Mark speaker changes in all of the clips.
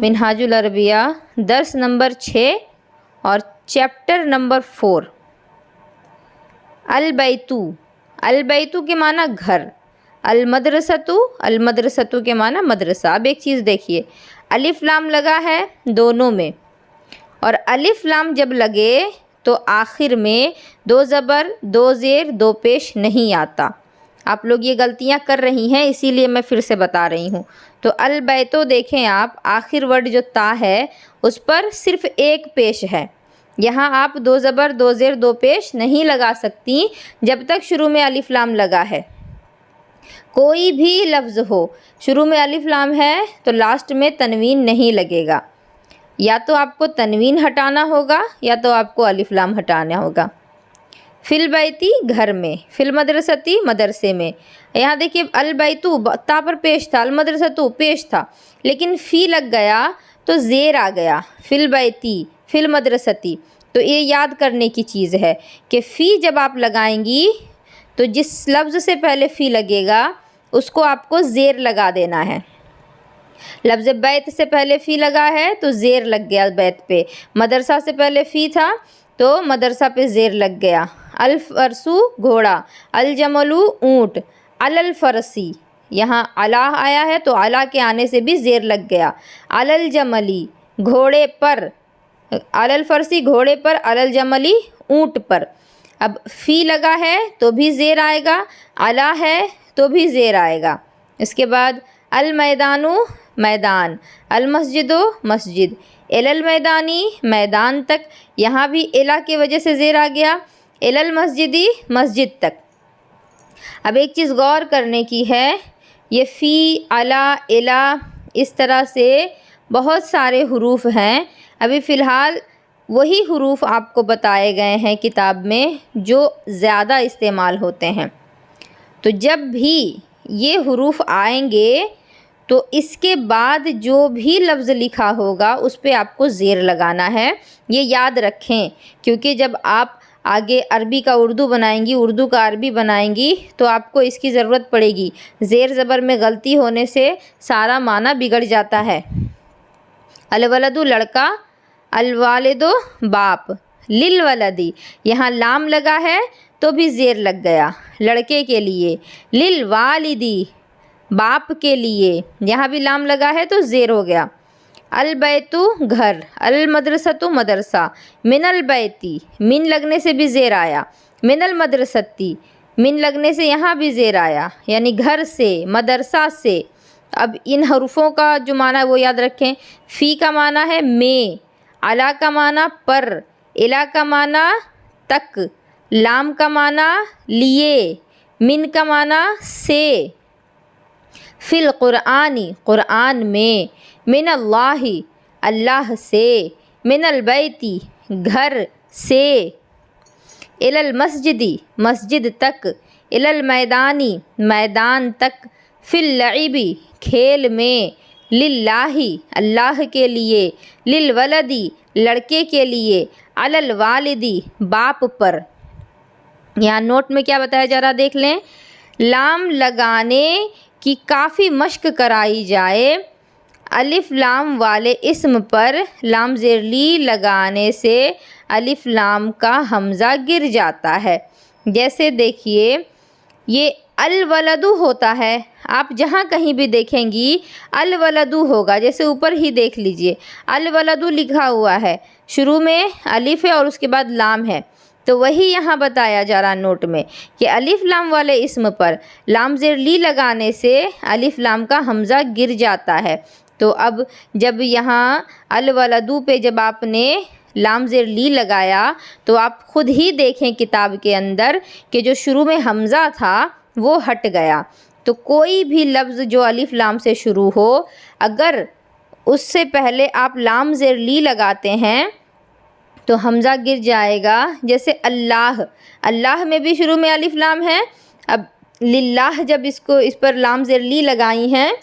Speaker 1: Minhajul Arabia दर्स number 6 और chapter number 4। अल बैतू के माना घर, अल मदरसतु के माना मदरसा। अब एक चीज़ देखिए, अलिफ लाम लगा है दोनों में, और अलिफ लाम जब लगे तो आखिर में दो ज़बर, दो ज़ेर, दो पेश नहीं आता। आप लोग ये गलतियां कर रही हैं, इसीलिए मैं फिर से बता रही हूँ। तो अल बैतो देखें आप, आखिर वर्ड जो ता है उस पर सिर्फ़ एक पेश है। यहाँ आप दो ज़बर, दो ज़ेर, दो पेश नहीं लगा सकती जब तक शुरू में अलिफ लाम लगा है। कोई भी लफ्ज़ हो, शुरू में अलिफ लाम है तो लास्ट में तनवीन नहीं लगेगा। या तो आपको तनवीन हटाना होगा या तो आपको अलिफ लाम हटाना होगा। फिल बैती घर में, फिल मदरसती मदरसे में। यहाँ देखिए अल बैतू ता पर पेश था, अल मदरसतु पेश था, लेकिन फ़ी लग गया तो ज़ेर आ गया। फिल बैती, फिल मदरसती। तो ये याद करने की चीज़ है कि फ़ी जब आप लगाएंगी तो जिस लफ्ज़ से पहले फ़ी लगेगा उसको आपको ज़ेर लगा देना है। लफ्ज़ बैत से पहले फ़ी लगा है तो ज़ेर लग गया बैत पे। मदरसा से पहले फ़ी था तो मदरसा पे ज़ेर लग गया। अल फरसु घोड़ा, अल जमलु ऊँट, अलल फरसी, यहाँ अला आया है तो अला के आने से भी ज़ेर लग गया। अलल जमली घोड़े पर, अलल फरसी घोड़े पर, अलल जमली ऊँट पर। अब फ़ी लगा है तो भी ज़ेर आएगा, अला है तो भी ज़ेर आएगा। इसके बाद अल मैदानु मैदान, अल मस्जिदो मस्जिद, एलल मैदानी मैदान तक, यहाँ भी एला की वजह से ज़ेर आ गया। एलल मस्जिदी मस्जिद तक। अब एक चीज़ गौर करने की है, ये फ़ी, अला, एला, इस तरह से बहुत सारे हुरूफ हैं। अभी फ़िलहाल वही हुरूफ आपको बताए गए हैं किताब में जो ज़्यादा इस्तेमाल होते हैं। तो जब भी ये हुरूफ आएंगे तो इसके बाद जो भी लफ्ज़ लिखा होगा उस पे आपको ज़ेर लगाना है। ये याद रखें, क्योंकि जब आप आगे अरबी का उर्दू बनाएंगी, उर्दू का अरबी बनाएंगी तो आपको इसकी ज़रूरत पड़ेगी। ज़ेर ज़बर में गलती होने से सारा माना बिगड़ जाता है। अलवलदु लड़का, अलवालिदो बाप, लिल वलदी, यहाँ लाम लगा है तो भी ज़ेर लग गया लड़के के लिए। लिल वालिदी बाप के लिए, यहाँ भी लाम लगा है तो ज़ेर हो गया। अल बैतु घर, अल मदरसतु मदरसा, मिनल बैती, मिन लगने से भी ज़ेर आया। मिनल मदरसती, मिन लगने से यहाँ भी ज़ेर आया, यानी घर से, मदरसा से। अब इन हरूफों का जो माना है वो याद रखें। फ़ी का माना है में, अला का माना पर, इला का माना तक, लाम का माना लिए, मिन का माना से। फिल क़ुरआनी क़ुरआन में, मिन अल्लाहि अल्लाह से, मिनल बैती घर से, इलल मस्जिदी मस्जिद तक, इलल मैदानी मैदान तक, फिल लइबी खेल में, लिल्लाहि अल्लाह के लिए, लिल वलदी लड़के के लिए, अलल वालिदी बाप पर। यहाँ नोट में क्या बताया जा रहा देख लें। लाम लगाने की काफ़ी मश्क कराई जाए। अलिफ लाम वाले इस्म पर लाम ज़ेरली लगाने से अलिफ लाम का हमज़ा गिर जाता है। जैसे देखिए ये अल वलदु होता है, आप जहाँ कहीं भी देखेंगी अल वलदु होगा। जैसे ऊपर ही देख लीजिए अल वलदु लिखा हुआ है, शुरू में अलिफ है और उसके बाद लाम है। तो वही यहाँ बताया जा रहा नोट में कि अलिफ लाम वाले इस्म पर लाम ज़ेर ली लगाने से अलिफ लाम का हमज़ा गिर जाता है। तो अब जब यहाँ अल वलदु पे जब आपने लाम ज़ेर ली लगाया तो आप ख़ुद ही देखें किताब के अंदर कि जो शुरू में हमज़ा था वो हट गया। तो कोई भी लफ्ज़ जो अलिफ लाम से शुरू हो, अगर उससे पहले आप लाम ज़ेर ली लगाते हैं तो हमज़ा गिर जाएगा। जैसे अल्लाह, अल्लाह में भी शुरू में अलिफ लाम है। अब लिल्लाह जब इस पर लाम ज़ेर ली लगाई हैं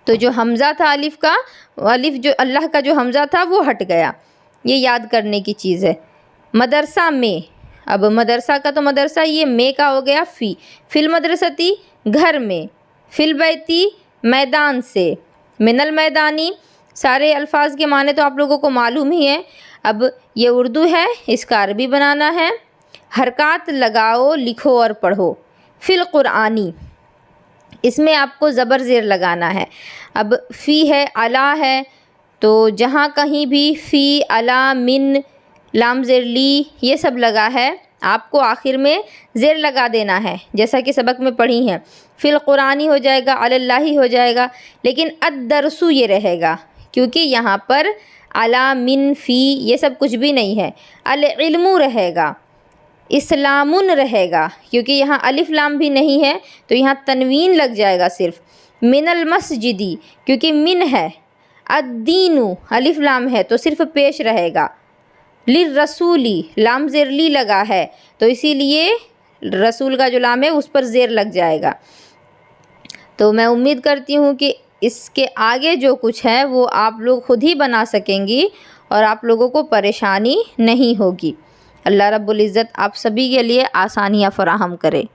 Speaker 1: तो जो हमज़ा था अलिफ़ का, अलिफ़ जो अल्लाह का जो हमज़ा था वो हट गया। ये याद करने की चीज़ है। मदरसा में, अब मदरसा का तो मदरसा ये में का हो गया फ़ी। फिल मदरसती घर में, फिल बैती मैदान से, मिनल मैदानी सारे अल्फाज के माने तो आप लोगों को मालूम ही है। अब ये उर्दू है, इसका अरबी बनाना है। हरकत लगाओ, लिखो और पढ़ो। फिल कुरानी, इसमें आपको ज़बर ज़ेर लगाना है। अब फ़ी है, अला है, तो जहाँ कहीं भी फ़ी, अला, मिन, लाम ज़ेर ली ये सब लगा है, आपको आखिर में ज़ेर लगा देना है, जैसा कि सबक में पढ़ी हैं। फिल कुरानी हो जाएगा, अलल्लाही हो जाएगा, लेकिन अद-दरसु ये रहेगा, क्योंकि यहाँ पर अला, मिन, फ़ी ये सब कुछ भी नहीं है। अल इल्मु रहेगा, इस्लामुन रहेगा, क्योंकि यहाँ अलिफ़ लाम भी नहीं है तो यहाँ तनवीन लग जाएगा सिर्फ। मिनल मस्जिदी, क्योंकि मिन है। अद्दीनु अलिफ़ लाम है तो सिर्फ पेश रहेगा। लिर रसूली, लाम ज़ेर ली लगा है तो इसीलिए रसूल का जो लाम है उस पर ज़ेर लग जाएगा। तो मैं उम्मीद करती हूँ कि इसके आगे जो कुछ है वो आप लोग ख़ुद ही बना सकेंगी और आप लोगों को परेशानी नहीं होगी। अल्लाह रब्बुल इज़्ज़त आप सभी के लिए आसानियाँ फ़राहम करे।